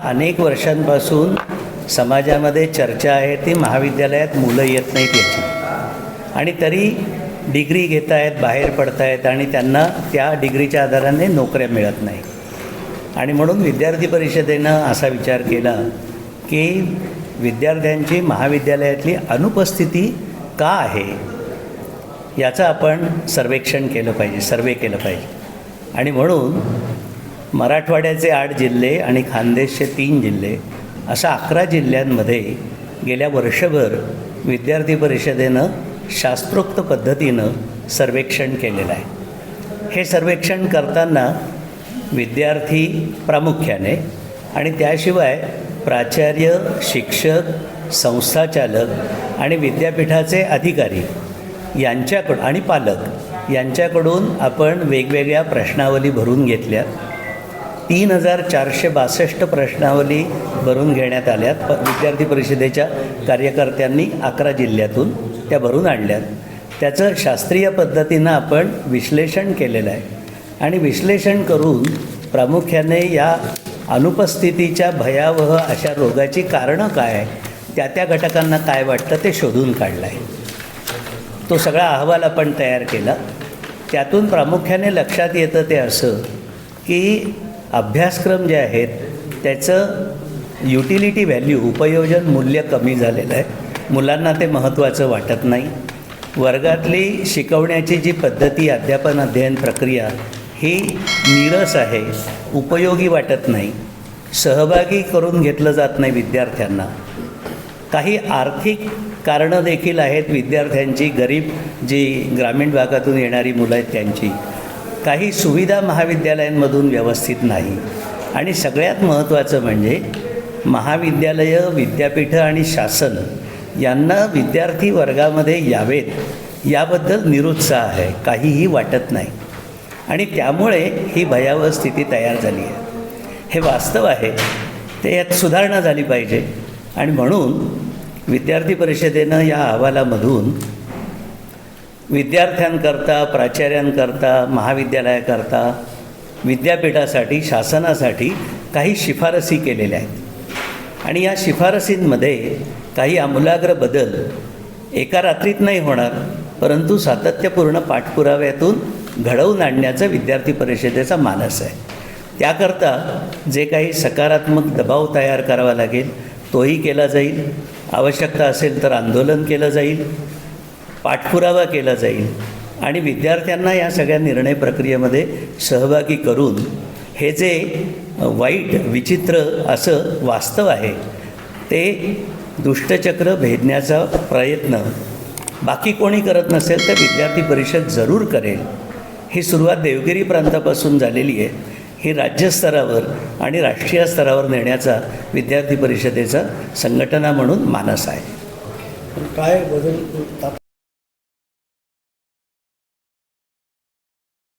अनेक वर्षांपासून समाजामध्ये चर्चा आहे ती महाविद्यालयात मुलं येत नाहीत याची, आणि तरी डिग्री घेत आहेत, बाहेर पडत आहेत आणि त्यांना त्या डिग्रीच्या आधाराने नोकऱ्या मिळत नाही. आणि म्हणून विद्यार्थी परिषदेनं असा विचार केला की विद्यार्थ्यांची महाविद्यालयातली अनुपस्थिती का आहे याचं आपण सर्वेक्षण केलं पाहिजे, सर्वे केलं पाहिजे. आणि म्हणून मराठवाड्याचे 8 जिल्हे आणि खानदेशचे 3 जिल्हे अशा 11 जिल्ह्यांमध्ये गेल्या वर्षभर विद्यार्थी परिषदेनं शास्त्रोक्त पद्धतीनं सर्वेक्षण केलेलं आहे. हे सर्वेक्षण करताना विद्यार्थी प्रामुख्याने आणि त्याशिवाय प्राचार्य, शिक्षक, संस्थाचालक आणि विद्यापीठाचे अधिकारी यांच्याकडून आणि पालक यांच्याकडून आपण वेगवेगळ्या प्रश्नावली भरून घेतल्या. 3462 प्रश्नावली भरून घेण्यात आल्यात. विद्यार्थी परिषदेच्या कार्यकर्त्यांनी 11 जिल्ह्यातून त्या भरून आणल्यात. त्याचं शास्त्रीय पद्धतीनं आपण विश्लेषण केलेलं आहे आणि विश्लेषण करून प्रामुख्याने या अनुपस्थितीच्या भयावह अशा रोगाची कारणं काय आहे, त्या घटकांना काय वाटतं ते शोधून काढलं आहे. तो सगळा अहवाल आपण तयार केला. त्यातून प्रामुख्याने लक्षात येतं ते असं की अभ्यासक्रम जे आहेत त्याचं युटिलिटी व्हॅल्यू, उपयोजन मूल्य कमी झालेलं आहे. मुलांना ते महत्त्वाचं वाटत नाही. वर्गातली शिकवण्याची जी पद्धती, अध्यापन अध्ययन प्रक्रिया ही नीरस आहे, उपयोगी वाटत नाही, सहभागी करून घेतलं जात नाही विद्यार्थ्यांना. काही आर्थिक कारणं देखील आहेत विद्यार्थ्यांची, गरीब जी ग्रामीण भागातून येणारी मुलं आहेत त्यांची. काही सुविधा महाविद्यालयांमधून व्यवस्थित नाही. आणि सगळ्यात महत्त्वाचं म्हणजे महाविद्यालयं, विद्यापीठं आणि शासन यांना विद्यार्थी वर्गामध्ये यावेत याबद्दल निरुत्साह आहे, काहीही वाटत नाही. आणि त्यामुळे ही भयावह स्थिती तयार झाली आहे. हे वास्तव आहे, ते यात सुधारणा झाली पाहिजे. आणि म्हणून विद्यार्थी परिषदेनं या अहवालामधून विद्यार्थ्यांकरता, प्राचार्यांकरता, महाविद्यालयाकरता, विद्यापीठासाठी, शासनासाठी काही शिफारसी केलेल्या आहेत. आणि या शिफारसींमध्ये काही आमूलाग्र बदल एका रात्रीत नाही होणार, परंतु सातत्यपूर्ण पाठपुराव्यातून घडवून आणण्याचा विद्यार्थी परिषदेचा मानस आहे. त्याकरता जे काही सकारात्मक दबाव तयार करावा लागेल तोही केला जाईल. आवश्यकता असेल तर आंदोलन केलं जाईल, पाठपुरावा केला जाईल आणि विद्यार्थ्यांना या सगळ्या निर्णय प्रक्रियेमध्ये सहभागी करून हे जे वाईट, विचित्र असं वास्तव आहे ते दुष्टचक्र भेदण्याचा प्रयत्न बाकी कोणी करत नसेल तर विद्यार्थी परिषद जरूर करेल. ही सुरुवात देवगिरी प्रांतापासून झालेली आहे. ही राज्यस्तरावर आणि राष्ट्रीय स्तरावर नेण्याचा विद्यार्थी परिषदेचा संघटना म्हणून मानस आहे. काय बदल